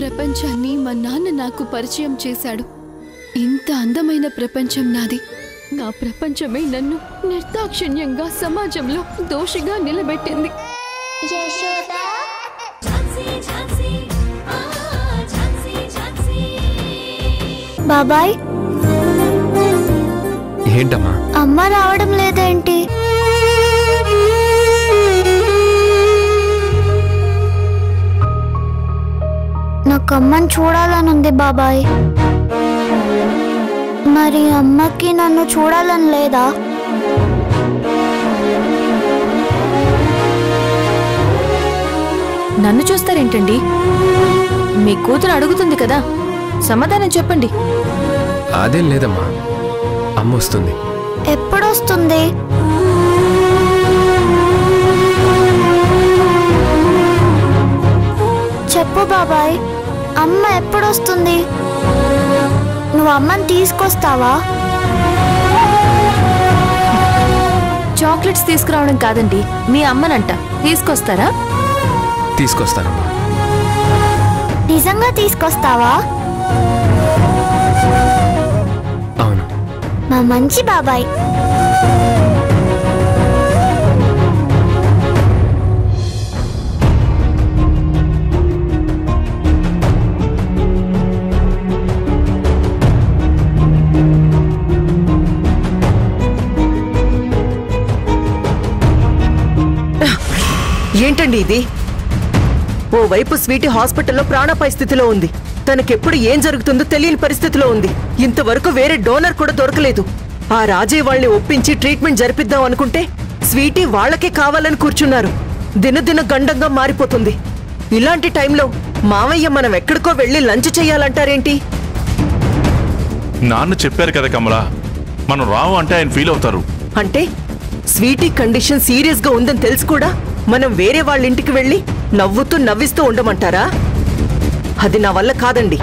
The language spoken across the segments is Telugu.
ప్రపంచాన్ని మా నాన్న నాకు పరిచయం చేశాడు. ఇంత అందమైన ప్రపంచం నాది. నా ప్రపంచమే నన్ను నిర్దాక్షిణ్యంగా సమాజంలో దోషిగా నిలబెట్టింది. బాబాయ్, ఏంటమ్మా? అమ్మ రావడం లేదేంటి? నాకు అమ్మని చూడాలనుంది బాబాయ్. మరి అమ్మకి నన్ను చూడాలని లేదా? నన్ను చూస్తారేంటండి? మీ కూతురు అడుగుతుంది కదా, సమాధానం చెప్పండి. అదేం లేదమ్మా, అమ్మ వస్తుంది. ఎప్పుడొస్తుంది? చెప్పు బాబాయ్, అమ్మ ఎప్పుడొస్తుంది? నువ్వు అమ్మని తీసుకొస్తావా? చాక్లెట్స్ తీసుకురావడం కాదండి, మీ అమ్మనంట. తీసుకొస్తారా? తీసుకొస్తానమ్మా. నిజంగా తీసుకొస్తావా? అవును. మా మంచి బాబాయ్. ఏంటండి ఇది? ఓవైపు స్వీటీ హాస్పిటల్లో ప్రాణాపాయ స్థితిలో ఉంది. తనకెప్పుడు ఏం జరుగుతుందో తెలియని పరిస్థితిలో ఉంది. ఇంతవరకు వేరే డోనర్ కూడా దొరకలేదు. ఆ రాజయ్య వాళ్ళని ఒప్పించి ట్రీట్మెంట్ జరిపిద్దాం అనుకుంటే స్వీటీ వాళ్ళకే కావాలని కూర్చున్నారు. దినదిన గండంగా మారిపోతుంది. ఇలాంటి టైంలో మావయ్య మనం ఎక్కడికో వెళ్ళి లంచ్ చెయ్యాలంటారేంటి? నాన్న చెప్పారు కదా కమలా, మనం రావు అంటే ఆయన ఫీల్ అవుతారు. అంటే స్వీటీ కండిషన్ సీరియస్ గా ఉందని తెలుసు కూడా మనం వేరే వాళ్ళ ఇంటికి వెళ్ళి నవ్వుతూ నవ్విస్తూ ఉండమంటారా? అది నా వల్ల కాదండి.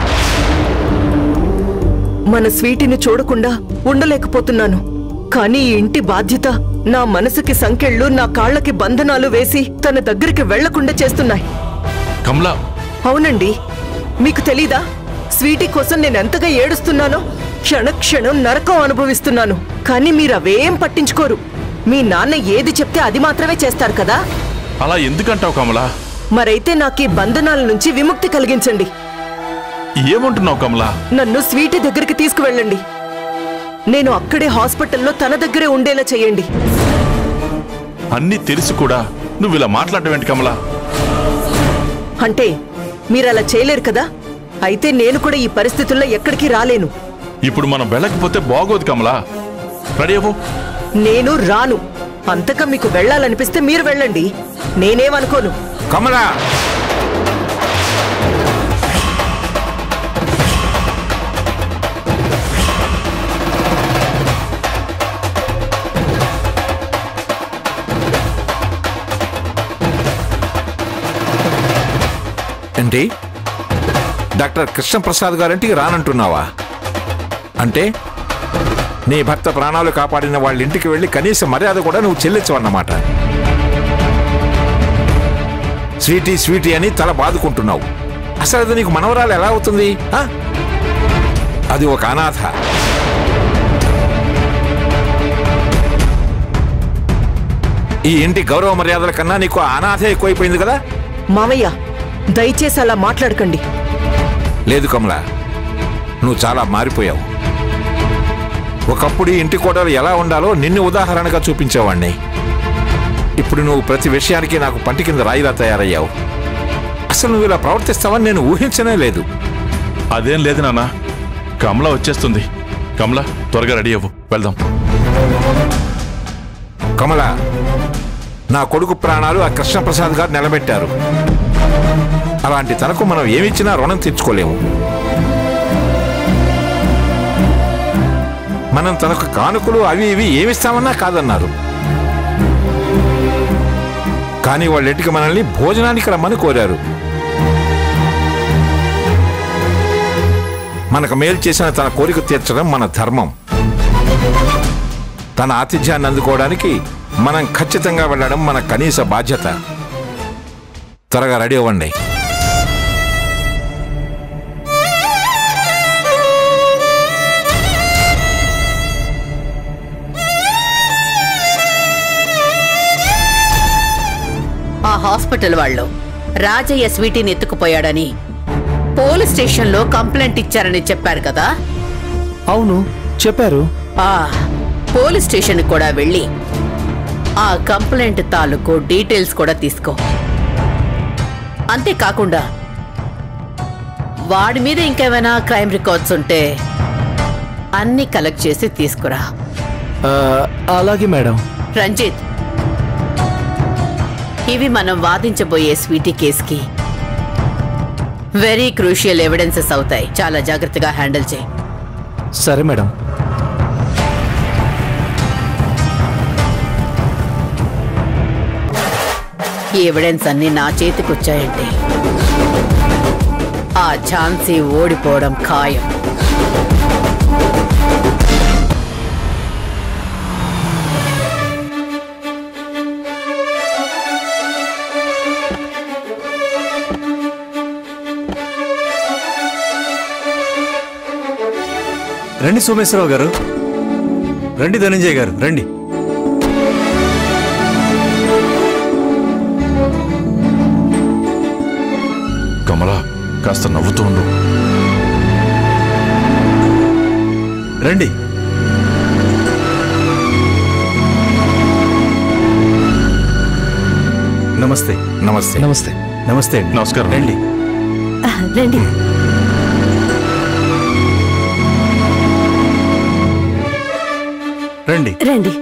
మన స్వీటీని చూడకుండా ఉండలేకపోతున్నాను. కానీ ఈ ఇంటి బాధ్యత నా మనసుకి సంకెళ్ళు, నా కాళ్ళకి బంధనాలు వేసి తన దగ్గరికి వెళ్లకుండా చేస్తున్నాయి. కమలా, అవునండి, మీకు తెలీదా? స్వీటీ కోసం నేనెంతగా ఏడుస్తున్నానో. క్షణక్షణం నరకం అనుభవిస్తున్నాను. కానీ మీరు అవేం పట్టించుకోరు. మీ నాన్న ఏది చెప్తే అది మాత్రమే చేస్తారు కదా. అలా ఎందుకంటావు కమలా? మరైతే నాకీ బంధనాల నుంచి విముక్తి కలిగించండి. ఏమంటున్నావు కమలా? నన్ను స్వీటీ దగ్గరికి తీసుకువెళ్ళండి. నేను అక్కడే హాస్పిటల్లో తన దగ్గరే ఉండేలా చెయ్యండి. అన్నీ తెలిసి కూడా నువ్వు ఇలా మాట్లాడడం ఏంటి కమలా? అంటే మీరలా చేయలేరు కదా. అయితే నేను కూడా ఈ పరిస్థితుల్లో ఎక్కడికి రాలేను. ఇప్పుడు మనం వెళ్ళకపోతే బాగోదు కమలా. రెడీ అవ్వు. నేను రాను. అంతగా మీకు వెళ్ళాలనిపిస్తే మీరు వెళ్ళండి, నేనేమనుకోను. కమలా, ఏంటి డాక్టర్ కృష్ణప్రసాద్ గారింటికి రానంటున్నావా? అంటే నీ భర్త ప్రాణాలు కాపాడిన వాళ్ళ ఇంటికి వెళ్ళి కనీస మర్యాద కూడా నువ్వు చెల్లించవన్నమాట. స్వీటీ స్వీటీ అని తల బాదుకుంటున్నావు. అసలు అది నీకు మనవరాలు ఎలా అవుతుంది? అది ఒక అనాథ. ఈ ఇంటి గౌరవ మర్యాదల కన్నా నీకు అనాథే ఎక్కువైపోయింది కదా. మామయ్య, దయచేసి అలా మాట్లాడకండి. లేదు కమలా, నువ్వు చాలా మారిపోయావు. ఒకప్పుడు ఈ ఇంటి కోడలు ఎలా ఉండాలో నిన్ను ఉదాహరణగా చూపించేవాణ్ణి. ఇప్పుడు నువ్వు ప్రతి విషయానికి నాకు పంటి కింద రాయిలా తయారయ్యావు. అసలు నువ్వు ఇలా ప్రవర్తిస్తావని నేను ఊహించనే లేదు. అదేం లేదు నాన్న, కమల వచ్చేస్తుంది. కమల, త్వరగా రెడీ అవ్వు, వెళ్దాం. కమల, నా కొడుకు ప్రాణాలు ఆ కృష్ణప్రసాద్ గారు నిలబెట్టారు. అలాంటి తనకు మనం ఏమిచ్చినా రుణం తెచ్చుకోలేము. మనం తనకు కానుకలు అవి ఇవి ఏమిస్తామన్నా కాదన్నారు. కానీ వాళ్ళింటికి మనల్ని భోజనానికి రమ్మని కోరారు. మనకు మేలు చేసిన తన కోరిక తీర్చడం మన ధర్మం. తన ఆతిథ్యాన్ని అందుకోవడానికి మనం ఖచ్చితంగా వెళ్ళడం మన కనీస బాధ్యత. త్వరగా రెడీ అవ్వండి. హాస్పిటల్ వాళ్ళు రాజయ్య స్వీటీని ఎత్తుకుపోయాడని పోలీస్ స్టేషన్లో కంప్లైంట్ ఇచ్చారని చెప్పారు కదా? అవును, చెప్పారు. పోలీస్ స్టేషన్ కూడా వెళ్ళి ఆ కంప్లైంట్ తాలూకు డీటెయిల్స్ కూడా తీసుకో. అంతేకాకుండా వాడి మీద ఇంకేమైనా క్రైమ్ రికార్డ్స్ ఉంటే అన్ని కలెక్ట్ చేసి తీసుకురా. అలాగే మేడం. రంజిత్, ఇవి మనం వాదించబోయే స్వీటీ కేసుకి వెరీ క్రూషియల్ ఎవిడెన్సెస్ అవుతాయి. చాలా జాగ్రత్తగా హ్యాండిల్ చేయి. సరే మేడం. ఈ ఎవిడెన్స్ అన్ని నా చేతికొచ్చాయంటే ఆ ఝాన్సీ ఓడిపోవడం ఖాయం. రండి సోమేశ్వరరావు గారు, రండి ధనంజయ్ గారు, రండి. కమలా, కాస్త నవ్వుతూ ఉండు. రండి. నమస్తే. నమస్తే. నమస్తే. నమస్తే అండి. నమస్కారం. రండి. రండి. రండి. రండి.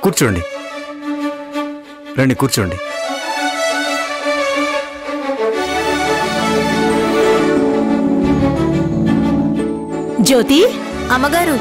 కూర్చోండి. రండి కూర్చోండి. జ్యోతి అమ్మగారు.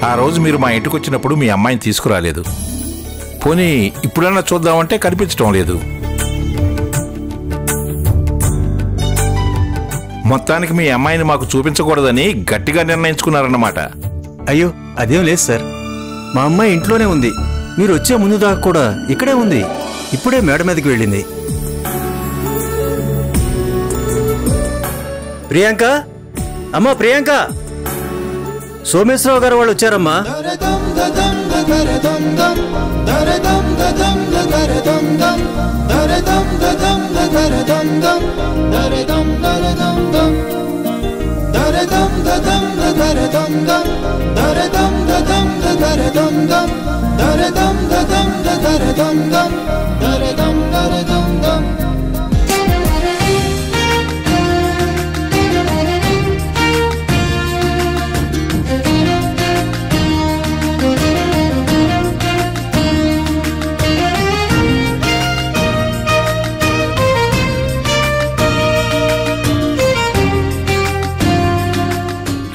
ఆ రోజు మీరు మా ఇంటికి వచ్చినప్పుడు మీ అమ్మాయిని తీసుకురాలేదు. పోనీ ఇప్పుడన్నా చూద్దామంటే కనిపించడం లేదు. మొత్తానికి మీ అమ్మాయిని మాకు చూపించకూడదని గట్టిగా నిర్ణయించుకున్నారన్నమాట. అయ్యో, అదేం లేదు సార్. మా అమ్మాయి ఇంట్లోనే ఉంది. మీరు వచ్చే ముందు దాకా కూడా ఇక్కడే ఉంది. ఇప్పుడే మేడ మీదకి వెళ్ళింది. ప్రియాంక, అమ్మా ప్రియాంక, సోమేశ్వరరావు గారు వాళ్ళు వచ్చారమ్మా.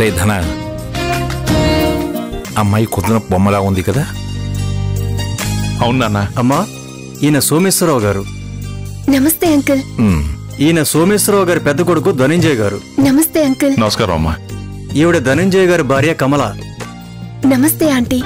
రే ధన, అమ్మాయి కుదిరిన బొమ్మలా ఉంది కదా? అవును నాన్న. అమ్మా, ఈయన సోమేశ్వరరావు గారు. నమస్తే అంకుల్. ఈయన సోమేశ్వరరావు గారి పెద్ద కొడుకు ధనంజయ్ గారు. నమస్తే అంకుల్. నమస్కారం అమ్మా. ఈవిడ ధనంజయ్ గారి భార్య కమల. నమస్తే ఆంటీ.